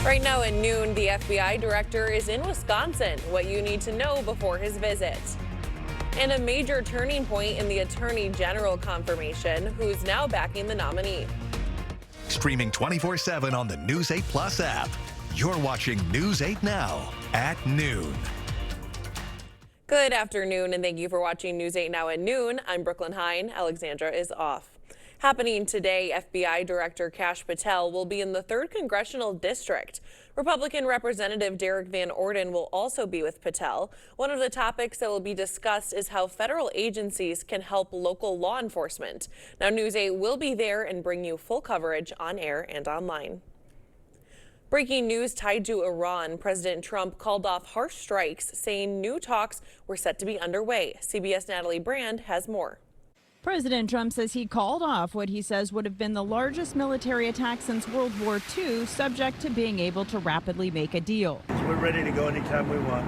Right now at noon, the FBI director is in Wisconsin. What you need to know before his visit. And a major turning point in the Attorney General confirmation, who's now backing the nominee. Streaming 24/7 on the News 8 Plus app. You're watching News 8 Now at noon. Good afternoon, and thank you for watching News 8 Now at noon. I'm Brooklyn Hine. Alexandra is off. Happening today, FBI Director Kash Patel will be in the 3rd Congressional District. Republican Representative Derek Van Orden will also be with Patel. One of the topics that will be discussed is how federal agencies can help local law enforcement. Now, News 8 will be there and bring you full coverage on air and online. Breaking news tied to Iran. President Trump called off harsh strikes, saying new talks were set to be underway. CBS Natalie Brand has more. President Trump says he called off what he says would have been the largest military attack since World War II, subject to being able to rapidly make a deal. We're ready to go anytime we want.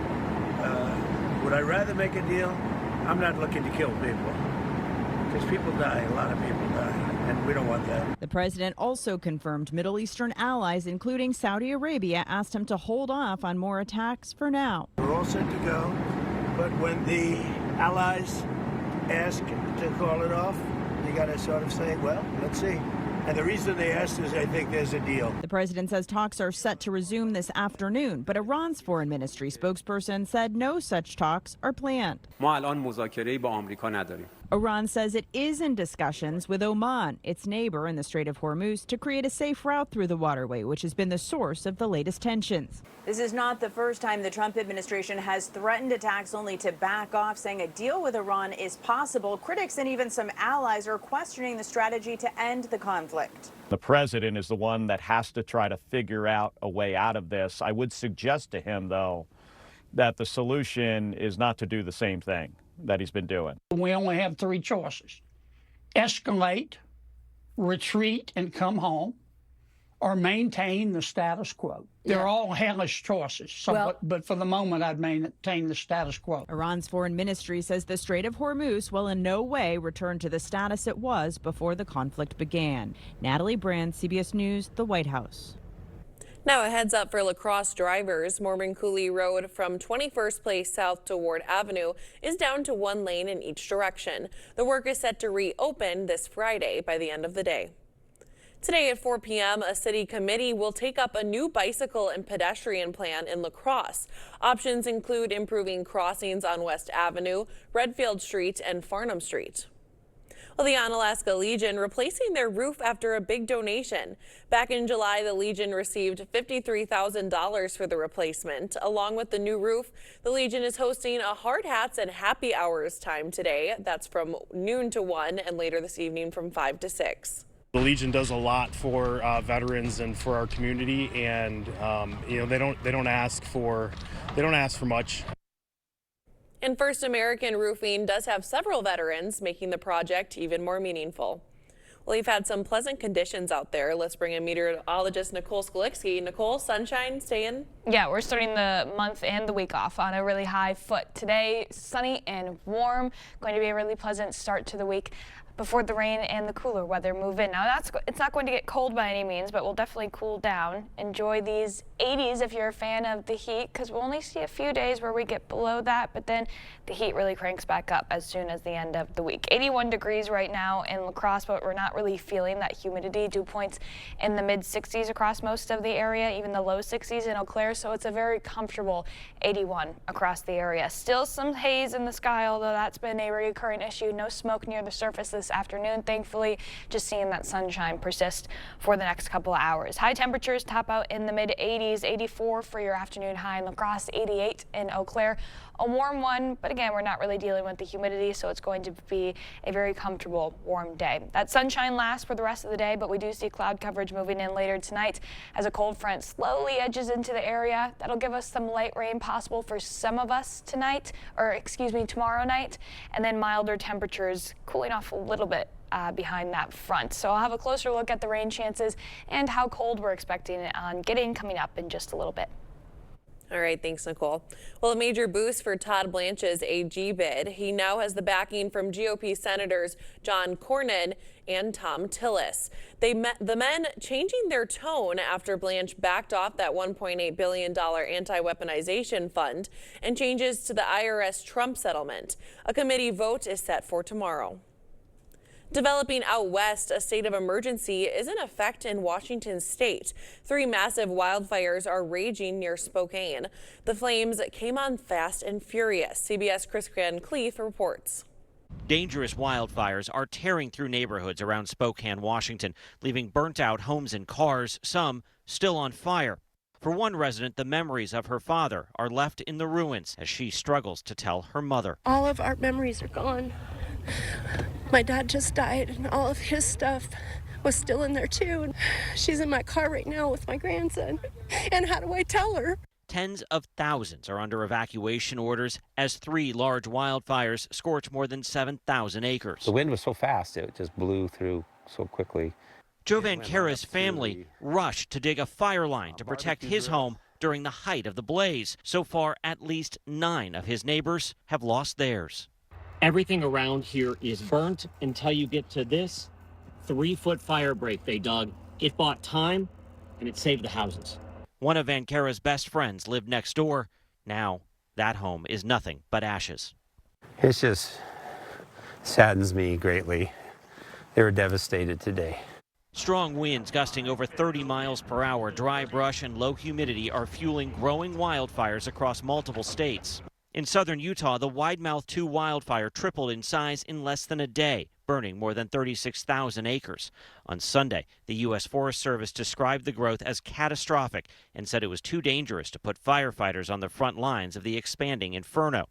Would I rather make a deal? I'm not looking to kill people, because people die, a lot of people die, and we don't want that. The president also confirmed Middle Eastern allies, including Saudi Arabia, asked him to hold off on more attacks for now. We're all set to go, but when the allies ask to call it off, you got to sort of say, well, let's see. And the reason they asked is I think there's a deal. The president says talks are set to resume this afternoon, but Iran's foreign ministry spokesperson said no such talks are planned. Iran says it is in discussions with Oman, its neighbor in the Strait of Hormuz, to create a safe route through the waterway, which has been the source of the latest tensions. This is not the first time the Trump administration has threatened attacks only to back off, saying a deal with Iran is possible. Critics and even some allies are questioning the strategy to end the conflict. The president is the one that has to try to figure out a way out of this. I would suggest to him, though, that the solution is not to do the same thing that he's been doing. We only have 3 choices: escalate, retreat, and come home, or maintain the status quo. They're all hellish choices, but for the moment, I'd maintain the status quo. Iran's foreign ministry says the Strait of Hormuz will in no way return to the status it was before the conflict began. Natalie Brand, CBS News, the White House. Now a heads up for La Crosse drivers. Mormon Coulee Road from 21st Place south to Ward Avenue is down to 1 lane in each direction. The work is set to reopen this Friday by the end of the day. Today at 4 p.m., a city committee will take up a new bicycle and pedestrian plan in La Crosse. Options include improving crossings on West Avenue, Redfield Street, and Farnham Street. Well, the Onalaska Legion replacing their roof after a big donation. Back in July, the Legion received $53,000 for the replacement. Along with the new roof, the Legion is hosting a hard hats and happy hours time today. That's from noon to 1 and later this evening from 5 to 6. The Legion does a lot for veterans and for our community, and they don't ask for much. And First American Roofing does have several veterans, making the project even more meaningful. Well, you've had some pleasant conditions out there. Let's bring in meteorologist Nicole Skolitsky. Nicole, sunshine staying? Yeah, we're starting the month and the week off on a really high foot. Today, sunny and warm. Going to be a really pleasant start to the week before the rain and the cooler weather move in. Now, it's not going to get cold by any means, but we'll definitely cool down. Enjoy these 80s if you're a fan of the heat, because we'll only see a few days where we get below that, but then the heat really cranks back up as soon as the end of the week. 81 degrees right now in La Crosse, but we're not really feeling that humidity. Dew points in the mid-60s across most of the area, even the low 60s in Eau Claire, so it's a very comfortable 81 across the area. Still some haze in the sky, although that's been a recurrent issue. No smoke near the surface this afternoon, thankfully. Just seeing that sunshine persist for the next couple of hours. High temperatures top out in the mid-80s, 84 for your afternoon high in La Crosse, 88 in Eau Claire. A warm one, but again, we're not really dealing with the humidity, so it's going to be a very comfortable, warm day. That sunshine lasts for the rest of the day, but we do see cloud coverage moving in later tonight as a cold front slowly edges into the area. That'll give us some light rain possible for some of us tomorrow night, and then milder temperatures cooling off a little bit behind that front. So I'll have a closer look at the rain chances and how cold we're expecting it on getting coming up in just a little bit. All right, thanks, Nicole. Well, a major boost for Todd Blanche's AG bid. He now has the backing from GOP Senators John Cornyn and Thom Tillis. The men changing their tone after Blanche backed off that $1.8 billion anti-weaponization fund and changes to the IRS Trump settlement. A committee vote is set for tomorrow. Developing out west, a state of emergency is in effect in Washington state. 3 massive wildfires are raging near Spokane. The flames came on fast and furious. CBS Chris Van Cleef reports. Dangerous wildfires are tearing through neighborhoods around Spokane, Washington, leaving burnt-out homes and cars, some still on fire. For one resident, the memories of her father are left in the ruins as she struggles to tell her mother. All of our memories are gone. My dad just died, and all of his stuff was still in there, too. She's in my car right now with my grandson. And how do I tell her? Tens of thousands are under evacuation orders as 3 large wildfires scorch more than 7,000 acres. The wind was so fast, it just blew through so quickly. Joe Vancara's family rushed to dig a fire line to protect his home during the height of the blaze. So far, at least 9 of his neighbors have lost theirs. Everything around here is burnt until you get to this 3-foot fire break they dug. It bought time and it saved the houses. One of Vancara's best friends lived next door. Now that home is nothing but ashes. It just saddens me greatly. They were devastated today. Strong winds gusting over 30 miles per hour, dry brush and low humidity are fueling growing wildfires across multiple states. In southern Utah, the Widemouth 2 wildfire tripled in size in less than a day, burning more than 36,000 acres. On Sunday, the U.S. Forest Service described the growth as catastrophic and said it was too dangerous to put firefighters on the front lines of the expanding inferno.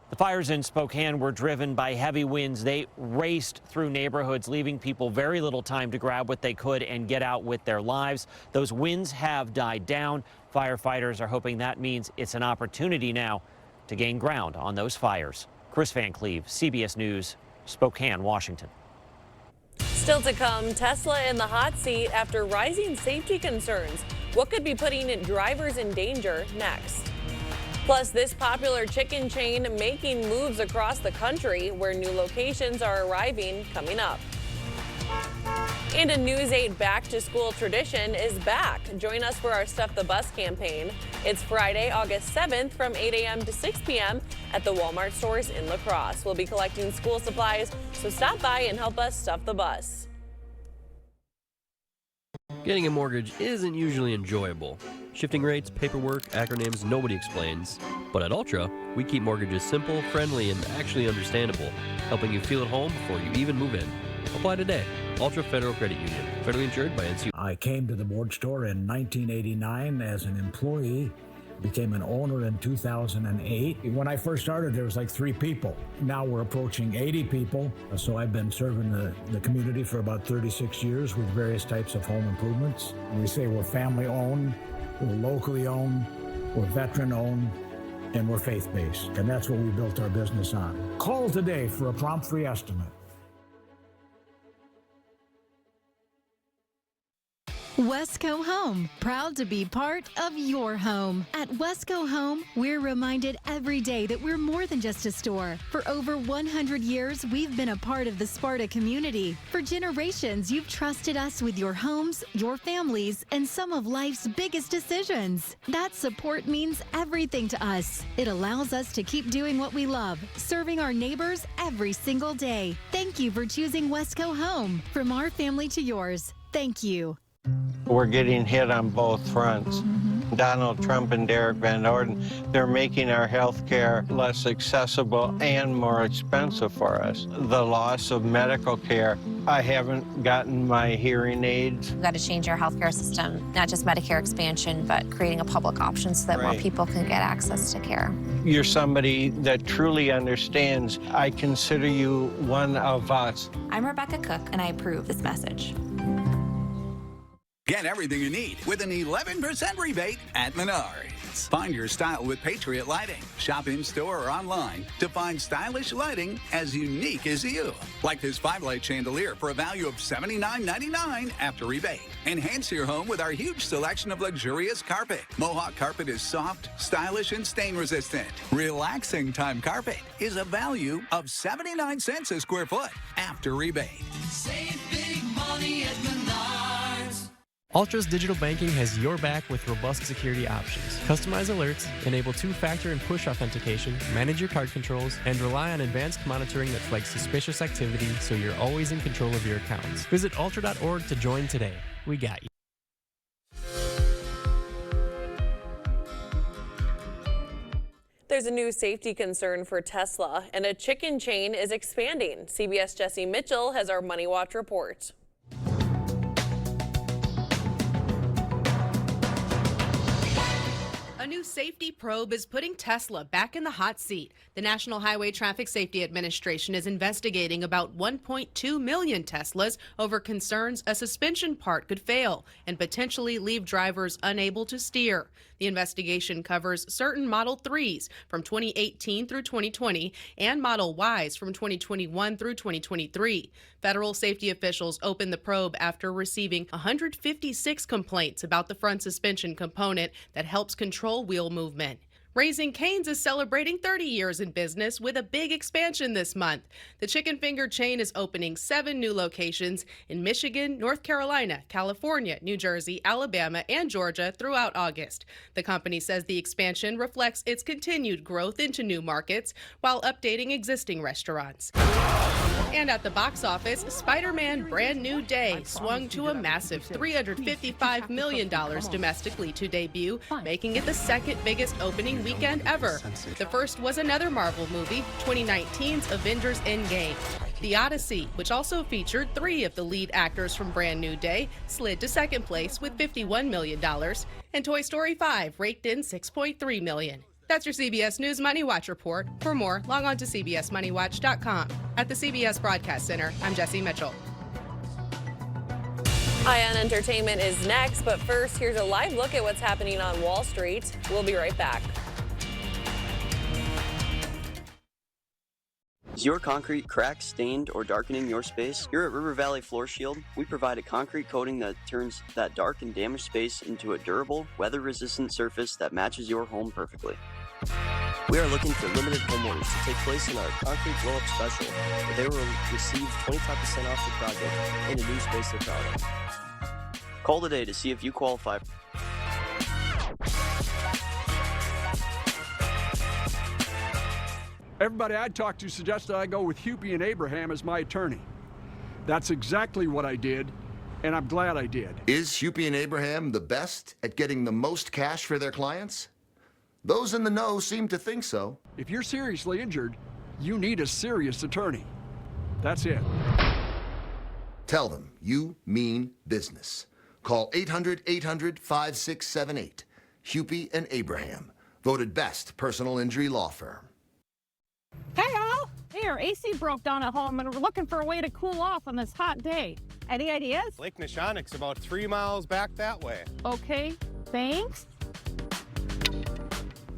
The fires in Spokane were driven by heavy winds. They raced through neighborhoods, leaving people very little time to grab what they could and get out with their lives. Those winds have died down. Firefighters are hoping that means it's an opportunity now to gain ground on those fires. Chris Van Cleef, CBS News, Spokane, Washington. Still to come, Tesla in the hot seat after rising safety concerns. What could be putting drivers in danger next? Plus, this popular chicken chain making moves across the country where new locations are arriving coming up. And a News 8 back-to-school tradition is back. Join us for our Stuff the Bus campaign. It's Friday, August 7th from 8 a.m. to 6 p.m. at the Walmart stores in La Crosse. We'll be collecting school supplies, so stop by and help us stuff the bus. Getting a mortgage isn't usually enjoyable. Shifting rates, paperwork, acronyms nobody explains. But at Ultra, we keep mortgages simple, friendly, and actually understandable, helping you feel at home before you even move in. Apply today. Ultra Federal Credit Union. Federally insured by NCUA. I came to the board store in 1989 as an employee, became an owner in 2008. When I first started, there was like 3 people. Now we're approaching 80 people. So I've been serving the community for about 36 years with various types of home improvements. We say we're family owned, we're locally owned, we're veteran owned, and we're faith-based. And that's what we built our business on. Call today for a prompt free estimate. Wesco Home, proud to be part of your home. At Wesco Home, we're reminded every day that we're more than just a store. For over 100 years, we've been a part of the Sparta community. For generations, you've trusted us with your homes, your families, and some of life's biggest decisions. That support means everything to us. It allows us to keep doing what we love, serving our neighbors every single day. Thank you for choosing Wesco Home. From our family to yours, thank you. We're getting hit on both fronts. Donald Trump and Derek Van Orden, they're making our health care less accessible and more expensive for us. The loss of medical care. I haven't gotten my hearing aids. We've got to change our healthcare system, not just Medicare expansion, but creating a public option so that more people can get access to care. You're somebody that truly understands. I consider you one of us. I'm Rebecca Cook, and I approve this message. Get everything you need with an 11% rebate at Menards. lights. Find your style with Patriot Lighting. Shop in-store or online to find stylish lighting as unique as you. Like this 5-light chandelier for a value of $79.99 after rebate. Enhance your home with our huge selection of luxurious carpet. Mohawk carpet is soft, stylish, and stain-resistant. Relaxing Time carpet is a value of 79 cents a square foot after rebate. Save big money at Menards. Altra's digital banking has your back with robust security options. Customize alerts, enable two-factor and push authentication, manage your card controls, and rely on advanced monitoring that flags suspicious activity so you're always in control of your accounts. Visit altra.org to join today. We got you. There's a new safety concern for Tesla, and a chicken chain is expanding. CBS Jesse Mitchell has our Money Watch report. A new safety probe is putting Tesla back in the hot seat. The National Highway Traffic Safety Administration is investigating about 1.2 million Teslas over concerns a suspension part could fail and potentially leave drivers unable to steer. The investigation covers certain Model 3s from 2018 through 2020 and Model Ys from 2021 through 2023. Federal safety officials opened the probe after receiving 156 complaints about the front suspension component that helps control wheel movement. Raising Cane's is celebrating 30 years in business with a big expansion this month. The chicken finger chain is opening 7 new locations in Michigan, North Carolina, California, New Jersey, Alabama, and Georgia throughout August. The company says the expansion reflects its continued growth into new markets while updating existing restaurants. And at the box office, Spider-Man Brand New Day swung to a massive $355 million domestically to debut, making it the second biggest opening weekend ever. The first was another Marvel movie, 2019's Avengers Endgame. The Odyssey, which also featured 3 of the lead actors from Brand New Day, slid to second place with $51 million, and Toy Story 5 raked in $6.3 million. That's your CBS News Money Watch report. For more, log on to cbsmoneywatch.com. At the CBS Broadcast Center, I'm Jesse Mitchell. ION Entertainment is next, but first, here's a live look at what's happening on Wall Street. We'll be right back. Is your concrete cracked, stained, or darkening your space? Here at River Valley Floor Shield, we provide a concrete coating that turns that dark and damaged space into a durable, weather-resistant surface that matches your home perfectly. We are looking for limited home orders to take place in our Concrete Glow Up Special, where they will receive 25% off the project and a new space they're proud of. Call today to see if you qualify. Everybody I talked to suggested I go with Hupy and Abraham as my attorney. That's exactly what I did, and I'm glad I did. Is Hupy and Abraham the best at getting the most cash for their clients? Those in the know seem to think so. If you're seriously injured, you need a serious attorney. That's it. Tell them you mean business. Call 800-800-5678. Hupy and Abraham, voted best personal injury law firm. Hey, all! Here, AC broke down at home and we're looking for a way to cool off on this hot day. Any ideas? Lake Neshonic's about 3 miles back that way. Okay, thanks.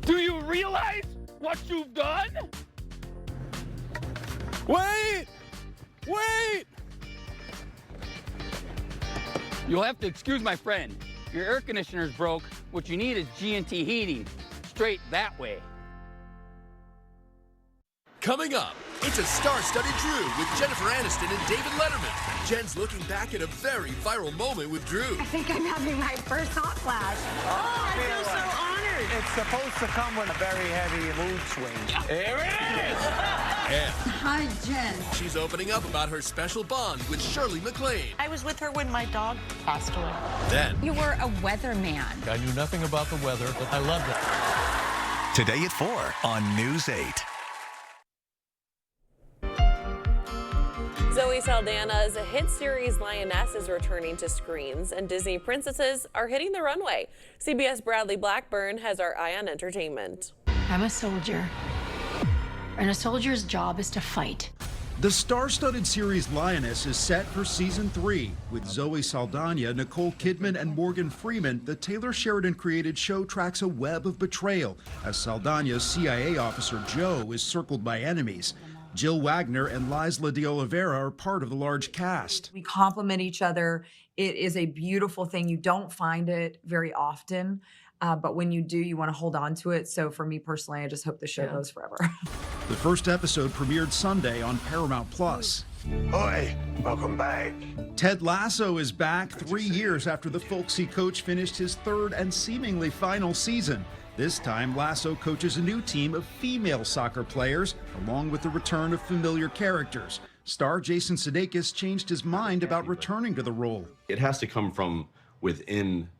Do you realize what you've done? Wait! Wait! You'll have to excuse my friend. Your air conditioner's broke. What you need is G&T heating. Straight that way. Coming up, it's a star-studded Drew with Jennifer Aniston and David Letterman. Jen's looking back at a very viral moment with Drew. I think I'm having my first hot flash. Oh, I feel so honored. It's supposed to come with a very heavy mood swing. There it is! And Hi, Jen. she's opening up about her special bond with Shirley MacLaine. I was with her when my dog passed away. Then You were a weatherman. I knew nothing about the weather, but I loved it. Today at 4 on News 8. Zoe Saldana's hit series Lioness is returning to screens, and Disney princesses are hitting the runway. CBS Bradley Blackburn has our eye on entertainment. I'm a soldier, and a soldier's job is to fight. The star-studded series Lioness is set for season 3. With Zoe Saldana, Nicole Kidman, and Morgan Freeman, the Taylor Sheridan-created show tracks a web of betrayal as Saldana's CIA officer Joe is circled by enemies. Jill Wagner and Liza de Oliveira are part of the large cast. We complement each other. It is a beautiful thing. You don't find it very often. But when you do, you want to hold on to it. So for me personally, I just hope the show goes forever. The first episode premiered Sunday on Paramount Plus. Oi, welcome back. Ted Lasso is back 3 years after the folksy coach finished his third and seemingly final season. This time, Lasso coaches a new team of female soccer players, along with the return of familiar characters. Star Jason Sudeikis changed his mind about returning to the role. It has to come from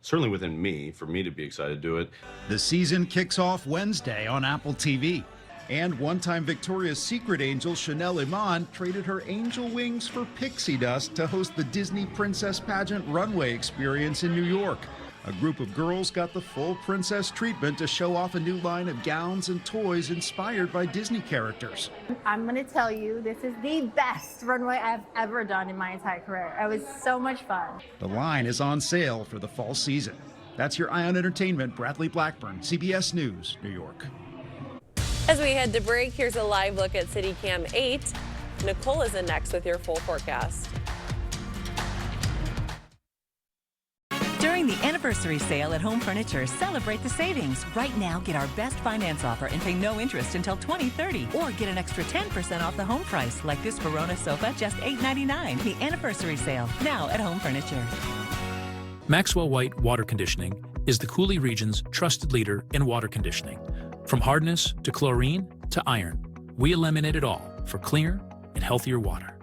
certainly within me, for me to be excited to do it. The season kicks off Wednesday on Apple TV. And one-time Victoria's Secret angel Chanel Iman traded her angel wings for pixie dust to host the Disney Princess Pageant runway experience in New York. A group of girls got the full princess treatment to show off a new line of gowns and toys inspired by Disney characters. I'm going to tell you, this is the best runway I've ever done in my entire career. It was so much fun. The line is on sale for the fall season. That's your Eye on Entertainment. Bradley Blackburn, CBS News, New York. As we head to break, here's a live look at City Cam 8. Nicole is in next with your full forecast. During the anniversary sale at Home Furniture, celebrate the savings. Right now, get our best finance offer and pay no interest until 2030. Or get an extra 10% off the home price, like this Verona sofa, just $8.99. The anniversary sale, now at Home Furniture. Maxwell White Water Conditioning is the Cooley region's trusted leader in water conditioning. From hardness to chlorine to iron, we eliminate it all for cleaner and healthier water.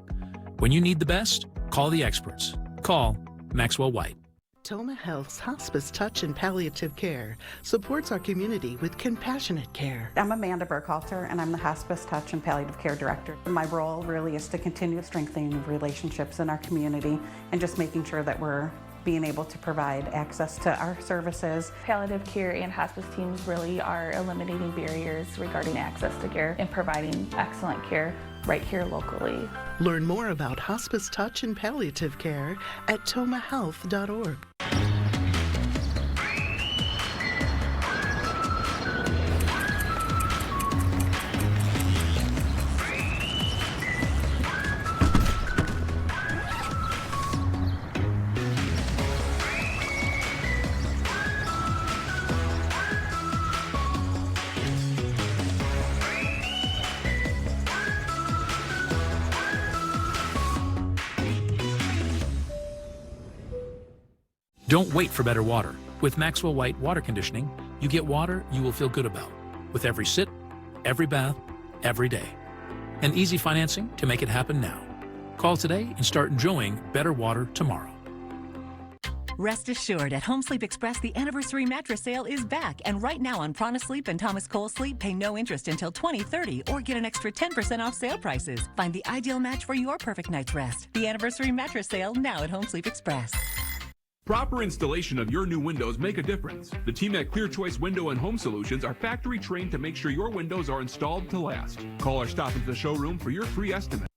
When you need the best, call the experts. Call Maxwell White. Toma Health's Hospice Touch and Palliative Care supports our community with compassionate care. I'm Amanda Burkhalter, and I'm the Hospice Touch and Palliative Care Director. My role really is to continue strengthening relationships in our community and just making sure that we're being able to provide access to our services. Palliative care and hospice teams really are eliminating barriers regarding access to care and providing excellent care right here locally. Learn more about Hospice Touch and Palliative Care at tomahealth.org. Don't wait for better water. With Maxwell White Water Conditioning, you get water you will feel good about with every sip, every bath, every day. And easy financing to make it happen now. Call today and start enjoying better water tomorrow. Rest assured, at Home Sleep Express, the anniversary mattress sale is back. And right now on Prana Sleep and Thomas Cole Sleep, pay no interest until 2030 or get an extra 10% off sale prices. Find the ideal match for your perfect night's rest. The anniversary mattress sale now at Home Sleep Express. Proper installation of your new windows make a difference. The team at Clear Choice Window and Home Solutions are factory trained to make sure your windows are installed to last. Call or stop at the showroom for your free estimate.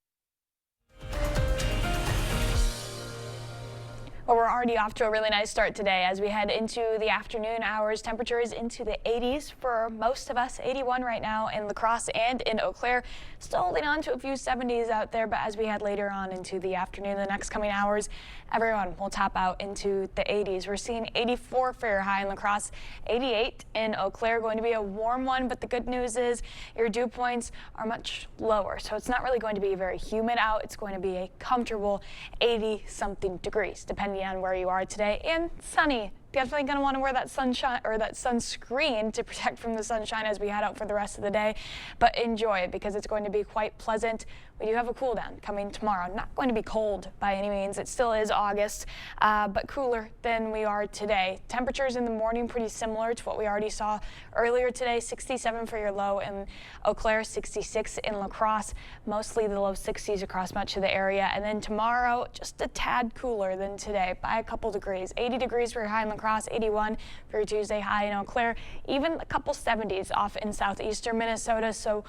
Well, we're already off to a really nice start today as we head into the afternoon hours. Temperatures into the 80s for most of us, 81 right now in La Crosse and in Eau Claire. Still holding on to a few 70s out there, but as we head later on into the afternoon, the next coming hours, everyone will top out into the 80s. We're seeing 84 for your high in La Crosse, 88 in Eau Claire. Going to be a warm one, but the good news is your dew points are much lower, so it's not really going to be very humid out. It's going to be a comfortable 80-something degrees, depending on where you are today, and sunny. Definitely going to want to wear that sunshine or that sunscreen to protect from the sunshine as we head out for the rest of the day, but enjoy it because it's going to be quite pleasant. We do have a cool down coming tomorrow. Not going to be cold by any means. It still is August, but cooler than we are today. Temperatures in the morning pretty similar to what we already saw earlier today. 67 for your low in Eau Claire, 66 in La Crosse, mostly the low 60s across much of the area. And then tomorrow, just a tad cooler than today by a couple degrees. 80 degrees for your high in La Crosse, 81 for your Tuesday high in Eau Claire, even a couple 70s off in southeastern Minnesota. So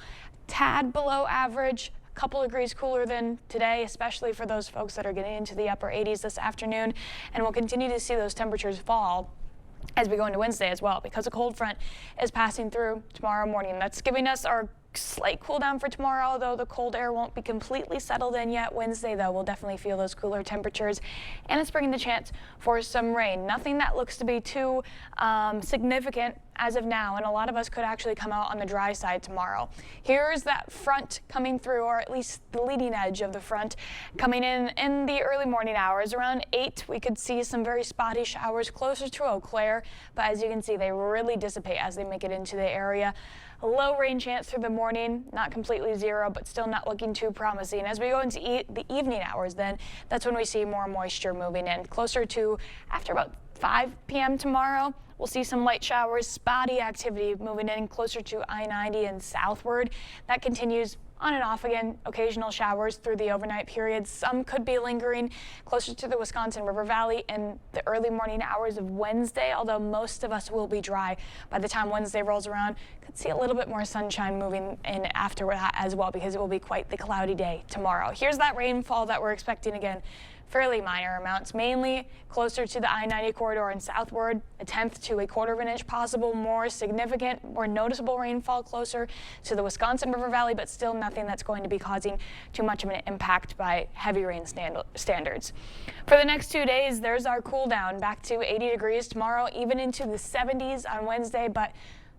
tad below average. couple degrees cooler than today, especially for those folks that are getting into the upper 80s this afternoon. And we'll continue to see those temperatures fall as we go into Wednesday as well, because a cold front is passing through tomorrow morning. That's giving us our slight cool down for tomorrow, although the cold air won't be completely settled in yet. Wednesday, though, we'll definitely feel those cooler temperatures, and it's bringing the chance for some rain. Nothing that looks to be too significant as of now, and a lot of us could actually come out on the dry side tomorrow. Here's that front coming through, or at least the leading edge of the front coming in the early morning hours. Around 8, we could see some very spotty showers closer to Eau Claire, but as you can see, they really dissipate as they make it into the area. A low rain chance through the morning, not completely zero, but still not looking too promising. As we go into the evening hours, then that's when we see more moisture moving in. Closer to after about 5 p.m. tomorrow, we'll see some light showers, spotty activity moving in closer to I-90 and southward. That continues on and off again, occasional showers through the overnight period. Some could be lingering closer to the Wisconsin River Valley in the early morning hours of Wednesday, although most of us will be dry by the time Wednesday rolls around. Could see a little bit more sunshine moving in after that as well, because it will be quite the cloudy day tomorrow. Here's that rainfall that we're expecting again. Fairly minor amounts, mainly closer to the I-90 corridor and southward, 1/10 to 1/4 of an inch possible. More significant, more noticeable rainfall closer to the Wisconsin River Valley, but still nothing that's going to be causing too much of an impact by heavy rain standards. For the next 2 days, there's our cool down back to 80 degrees tomorrow, even into the 70s on Wednesday, but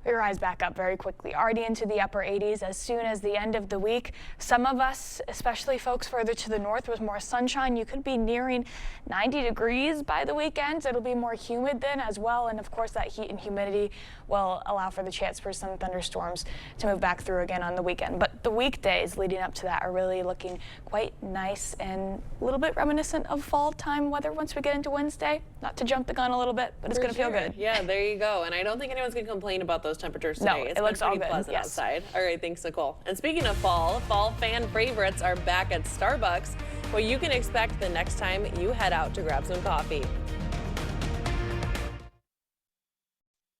we rise back up very quickly, already into the upper 80s as soon as the end of the week. Some of us, especially folks further to the north with more sunshine, you could be nearing 90 degrees by the weekend. It'll be more humid then as well, and of course that heat and humidity will allow for the chance for some thunderstorms to move back through again on the weekend. But the weekdays leading up to that are really looking quite nice and a little bit reminiscent of fall time weather once we get into Wednesday. Not to jump the gun a little bit, but it's going to feel good. Yeah, there you go. And I don't think anyone's going to complain about those temperatures today. No, It's it looks been all pretty good. pleasant Yes. outside. All right, thanks, Nicole. And speaking of fall fan favorites are back at Starbucks. What you can expect the next time you head out to grab some coffee.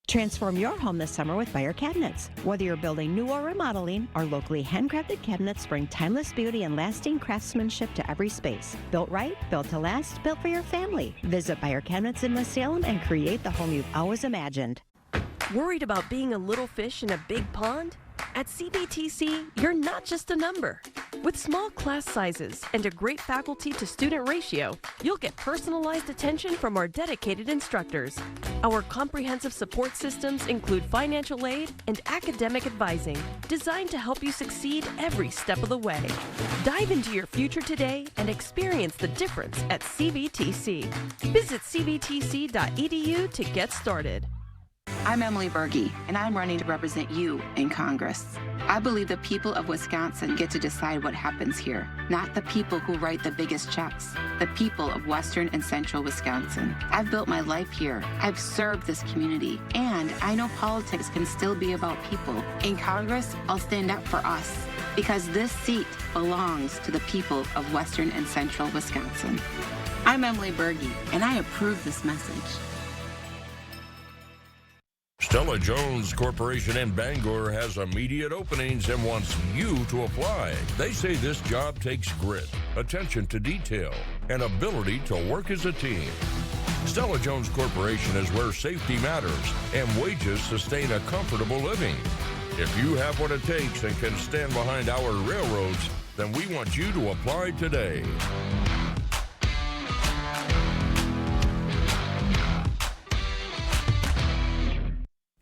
Transform your home this summer with Beyer Cabinets. Whether you're building new or remodeling, our locally handcrafted cabinets bring timeless beauty and lasting craftsmanship to every space. Built right, built to last, built for your family. Visit Beyer Cabinets in West Salem and create the home you've always imagined. Worried about being a little fish in a big pond? At CBTC, you're not just a number. With small class sizes and a great faculty to student ratio, you'll get personalized attention from our dedicated instructors. Our comprehensive support systems include financial aid and academic advising, designed to help you succeed every step of the way. Dive into your future today and experience the difference at CBTC. Visit cbtc.edu to get started. I'm Emily Berge, and I'm running to represent you in Congress. I believe the people of Wisconsin get to decide what happens here, not the people who write the biggest checks, the people of Western and Central Wisconsin. I've built my life here. I've served this community, and I know politics can still be about people. In Congress, I'll stand up for us, because this seat belongs to the people of Western and Central Wisconsin. I'm Emily Berge, and I approve this message. Stella Jones Corporation in Bangor has immediate openings and wants you to apply. They say this job takes grit, attention to detail, and ability to work as a team. Stella Jones Corporation is where safety matters and wages sustain a comfortable living. If you have what it takes and can stand behind our railroads, then we want you to apply today.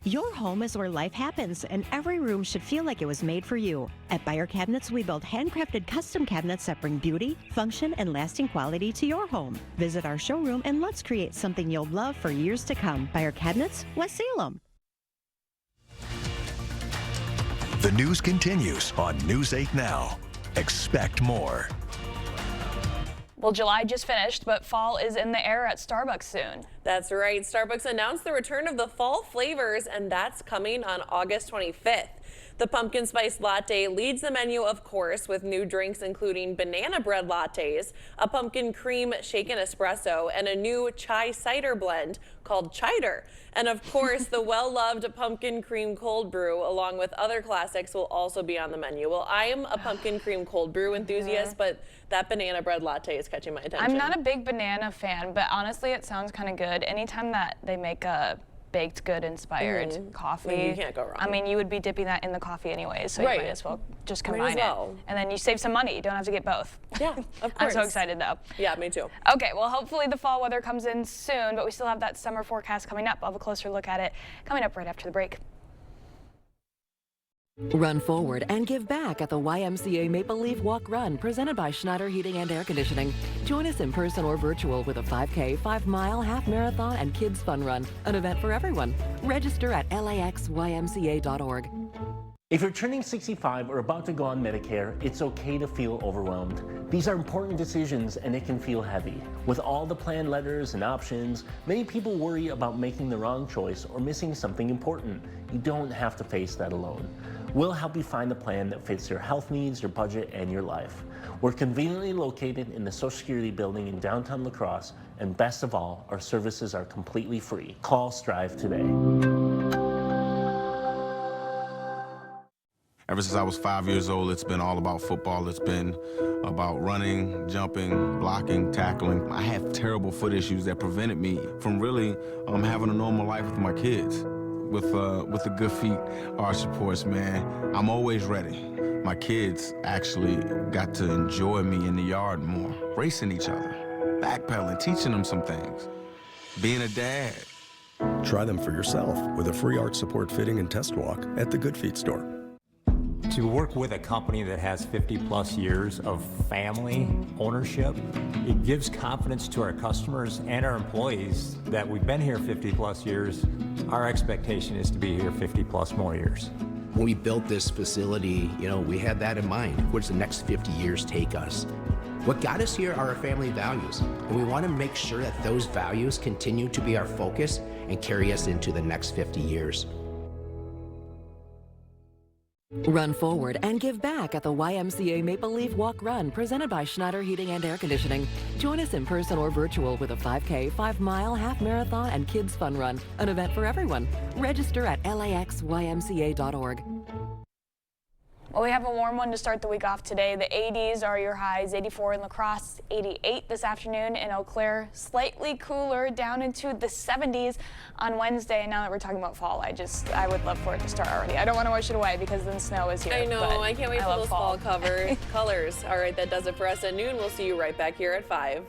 Your home is where life happens, and every room should feel like it was made for you. At Beyer Cabinets, we build handcrafted custom cabinets that bring beauty, function, and lasting quality to your home. Visit our showroom and let's create something you'll love for years to come. Beyer Cabinets, West Salem. The news continues on News 8 Now. Expect more. Well, July just finished, but fall is in the air at Starbucks soon. That's right. Starbucks announced the return of the fall flavors, and that's coming on August 25th. The pumpkin spice latte leads the menu, of course, with new drinks including banana bread lattes, a pumpkin cream shaken espresso, and a new chai cider blend called Chider. And of course, the well-loved pumpkin cream cold brew, along with other classics, will also be on the menu. Well, I am a pumpkin cream cold brew enthusiast, but that banana bread latte is catching my attention. I'm not a big banana fan, but honestly, it sounds kind of good. Anytime that they make a baked good inspired coffee, You can't go wrong. I mean, you would be dipping that in the coffee anyways, so Right. you might as well just Might as combine well. it. And then you save some money. You don't have to get both. Yeah, of course. I'm so excited though. Yeah, me too. Okay, well, hopefully the fall weather comes in soon, but we still have that summer forecast coming up. I'll have a closer look at it coming up right after the break. Run forward and give back at the YMCA Maple Leaf Walk Run presented by Schneider Heating and Air Conditioning. Join us in person or virtual with a 5K, 5-mile, half marathon, and kids fun run, an event for everyone. Register at laxymca.org. If you're turning 65 or about to go on Medicare, it's okay to feel overwhelmed. These are important decisions and it can feel heavy. With all the plan letters and options, many people worry about making the wrong choice or missing something important. You don't have to face that alone. We'll help you find the plan that fits your health needs, your budget, and your life. We're conveniently located in the Social Security building in downtown La Crosse, and best of all, our services are completely free. Call Strive today. Ever since I was 5 years old, it's been all about football. It's been about running, jumping, blocking, tackling. I have terrible foot issues that prevented me from really having a normal life with my kids. With the Good Feet Arch Supports, man, I'm always ready. My kids actually got to enjoy me in the yard more, racing each other, backpedaling, teaching them some things, being a dad. Try them for yourself with a free arch support fitting and test walk at the Good Feet store. To work with a company that has 50+ years of family ownership, it gives confidence to our customers and our employees that we've been here 50+ years. Our expectation is to be here 50+ more years. When we built this facility, we had that in mind. Where does the next 50 years take us? What got us here are our family values, and we want to make sure that those values continue to be our focus and carry us into the next 50 years. Run forward and give back at the YMCA Maple Leaf Walk Run presented by Schneider Heating and Air Conditioning. Join us in person or virtual with a 5K, 5-mile, half marathon, and kids fun run, an event for everyone. Register at laxymca.org. Well, we have a warm one to start the week off today. The 80s are your highs, 84 in La Crosse, 88 this afternoon in Eau Claire. Slightly cooler down into the 70s on Wednesday. And now that we're talking about fall, I would love for it to start already. I don't want to wish it away because then snow is here. I know, I can't wait for love those fall colors. All right, that does it for us at noon. We'll see you right back here at 5.